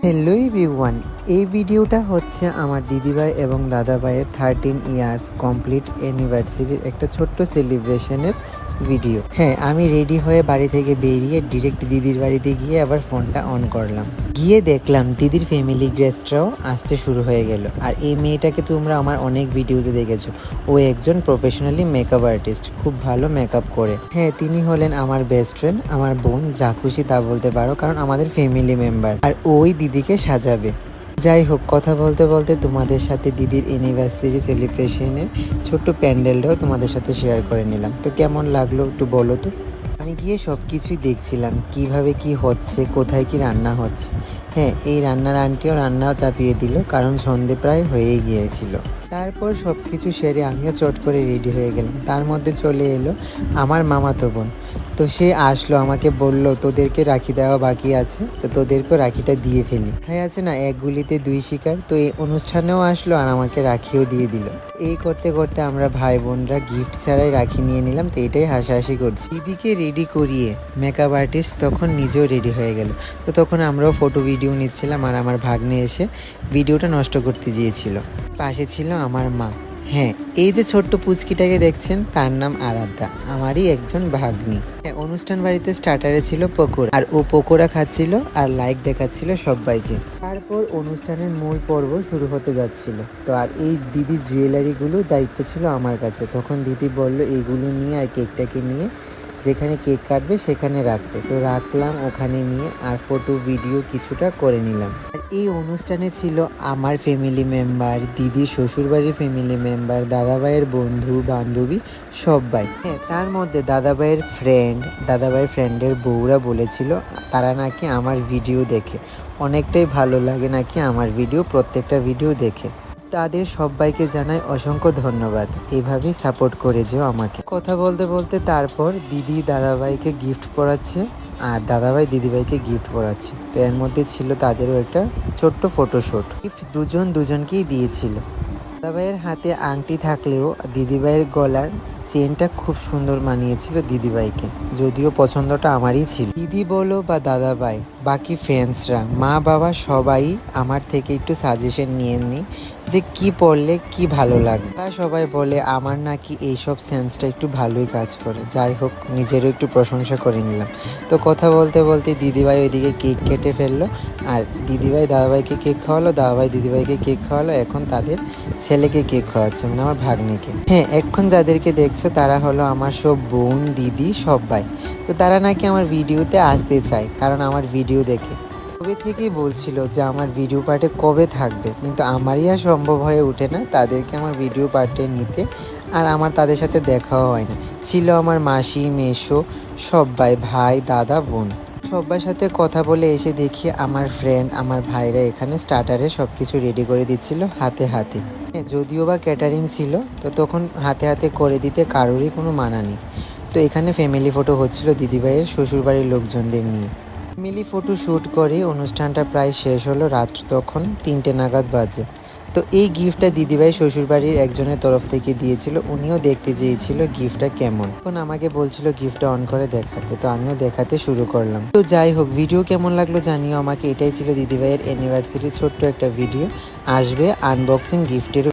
Hello everyone, এই ভিডিওটা হচ্ছে আমার দিদিভাই এবং দাদাভাইয়ের 13 ইয়ার্স কমপ্লিট অ্যানিভার্সারির একটা ছোট্ট সেলিব্রেশনের ভিডিও। হ্যাঁ, আমি রেডি হয়ে বাড়ি থেকে বেরিয়ে ডিরেক্ট দিদির বাড়িতে গিয়ে আবার ফোনটা অন করলাম। গিয়ে দেখলাম দিদির ফ্যামিলি গেস্টরাও আসতে শুরু হয়ে গেল। আর এই মেয়েটাকে তোমরা আমার অনেক ভিডিওতে দেখেছো। ও একজন প্রফেশনালি মেকআপ আর্টিস্ট, খুব ভালো মেকআপ করে। হ্যাঁ, তিনি হলেন আমার বেস্ট ফ্রেন্ড, আমার বোন, যা খুশি তা বলতে পারো, কারণ আমাদের ফ্যামিলি মেম্বার। আর ওই দিদিকে সাজাবে। যাই হোক, কথা বলতে বলতে তোমাদের সাথে দিদির অ্যানিভার্সারি সেলিব্রেশনের ছোট্ট প্যান্ডেলটাও তোমাদের সাথে শেয়ার করে নিলাম। তো কেমন লাগলো একটু বলো তো। আমি গিয়ে সব কিছুই দেখছিলাম, কিভাবে কি হচ্ছে, কোথায় কি রান্না হচ্ছে। হ্যাঁ, এই রান্নার আন্টিও রান্নাও চাপিয়ে দিল, কারণ সন্ধে প্রায় হয়েই গিয়েছিল। তারপর সব কিছু সেরে আমিও চট করে রেডি হয়ে গেলাম। তার মধ্যে চলে এলো আমার মামাতো বোন। তো সে আসলো, আমাকে বলল তোদেরকে রাখি দেওয়া বাকি আছে, তো তোদেরকেও রাখিটা দিয়ে ফেলি। তাই আছে না, এক গুলিতে দুই শিকার। তো এই অনুষ্ঠানেও আসলো আর আমাকে রাখিও দিয়ে দিল। এই করতে করতে আমরা ভাই বোনরা গিফট ছাড়াই রাখি নিয়ে নিলাম। তো এটাই হাসাহাসি করছি। দিদিকে রেডি করিয়ে মেকআপ আর্টিস্ট তখন নিজেও রেডি হয়ে গেল। তো তখন আমরাও ফটো ভিডিও নিচ্ছিলাম আর আমার ভাগ্নে এসে ভিডিওটা নষ্ট করতে গিয়েছিল। পাশে ছিল আমার মা। হ্যাঁ, এই যে ছোট্ট পুচকিটাকে দেখছেন, তার নাম আরাধ্যা, আমারই একজন ভাগ্নি। অনুষ্ঠান বাড়িতে স্টার্টারে ছিল পকোড়া, আর ও পকোড়া খাচ্ছিল আর লাইক দেখাচ্ছিল সবাইকে। তারপর অনুষ্ঠানের মূল পর্ব শুরু হতে যাচ্ছিল। তো আর এই দিদির জুয়েলারিগুলো দায়িত্ব ছিল আমার কাছে। তখন দিদি বলল এইগুলো নিয়ে আর কেকটাকে নিয়ে যেখানে কেক কাটবে সেখানে রাখতে। তো রাখলাম ওখানে নিয়ে, আর ফটো ভিডিও কিছুটা করে নিলাম। আর এই অনুষ্ঠানে ছিল আমার ফ্যামিলি মেম্বার, দিদির শ্বশুরবাড়ির ফ্যামিলি মেম্বার, দাদাভাইয়ের বন্ধু বান্ধবী সবাই। হ্যাঁ, তার মধ্যে দাদাভাইয়ের ফ্রেন্ডের বউরা বলেছিল তারা নাকি আমার ভিডিও দেখে, অনেকটাই ভালো লাগে নাকি আমার ভিডিও, প্রত্যেকটা ভিডিও দেখে। তাদের সবাইকে জানাই অসংখ্য ধন্যবাদ, এইভাবেই সাপোর্ট করে যেও আমাকে। কথা বলতে বলতে তারপর দিদি দাদাভাইকে গিফট পড়াচ্ছে আর দাদাভাই দিদিভাইকে গিফট পড়াচ্ছে। তো এর মধ্যে ছিল তাদেরও একটা ছোট্ট ফটোশ্যুট। গিফট দুজনকেই দিয়েছিল। দাদাভাইয়ের হাতে আংটি থাকলেও দিদিভাইয়ের গলার চেনটা খুব সুন্দর মানিয়েছিল দিদিভাইকে, যদিও পছন্দটা আমারই ছিল। দিদি বলো বা দাদাভাই, বাকি ফ্যান্সরা, মা বাবা সবাই আমার থেকে একটু সাজেশন নিয়ে নি যে কি পড়লে কি ভালো লাগবে। তারা সবাই বলে আমার নাকি এইসব সেন্সটা একটু ভালোই কাজ করে। যাই হোক, নিজেরও একটু প্রশংসা করে নিলাম। তো কথা বলতে বলতে দিদিভাই ওইদিকে কেক কেটে ফেললো, আর দিদিভাই দাদাভাইকে কেক খাওয়ালো, দাদাভাই দিদিভাইকে কেক খাওয়ালো। এখন তাদের ছেলেকে কেক খাওয়াচ্ছে, মানে আমার ভাগ্নিকে। হ্যাঁ, এখন যাদেরকে দেখছো তারা হলো আমার সব বোন, দিদি সবাই। তো তারা নাকি আমার ভিডিওতে আসতে চায়, কারণ আমার ভিডিও দেখে। কবে থেকেই বলছিল যে আমার ভিডিও পার্টে কবে থাকবে, কিন্তু আমারই আর সম্ভব হয়ে ওঠে না তাদেরকে আমার ভিডিও পার্টে নিতে। আর আমার তাদের সাথে দেখাও হয় না। ছিল আমার মাসি, মেসো সবাই, ভাই, দাদা, বোন সবার সাথে কথা বলে এসে দেখি আমার ফ্রেন্ড, আমার ভাইরা এখানে স্টার্টারে সব কিছু রেডি করে দিচ্ছিল হাতে হাতে। যদিও বা ক্যাটারিং ছিল, তো তখন হাতে হাতে করে দিতে কারোরই কোনো মানা নেই। তো এখানে ফ্যামিলি ফটো হচ্ছিল দিদিভাইয়ের শ্বশুরবাড়ির লোকজনদের নিয়ে। ফ্যামিলি ফটো শ্যুট করে অনুষ্ঠানটা প্রায় শেষ হলো। রাত্র তখন 3টে নাগাদ বাজে। তো এই গিফটটা দিদিভাই শ্বশুরবাড়ির একজনের তরফ থেকে দিয়েছিল। উনিও দেখতে চেয়েছিল গিফটটা কেমন। এখন আমাকে বলছিল গিফটটা অন করে দেখাতে, তো আমিও দেখাতে শুরু করলাম। তো যাই হোক, ভিডিও কেমন লাগলো জানিও আমাকে। এটাই ছিল দিদিভাইয়ের অ্যানিভার্সারির ছোট্ট একটা ভিডিও। আসবে আনবক্সিং গিফটের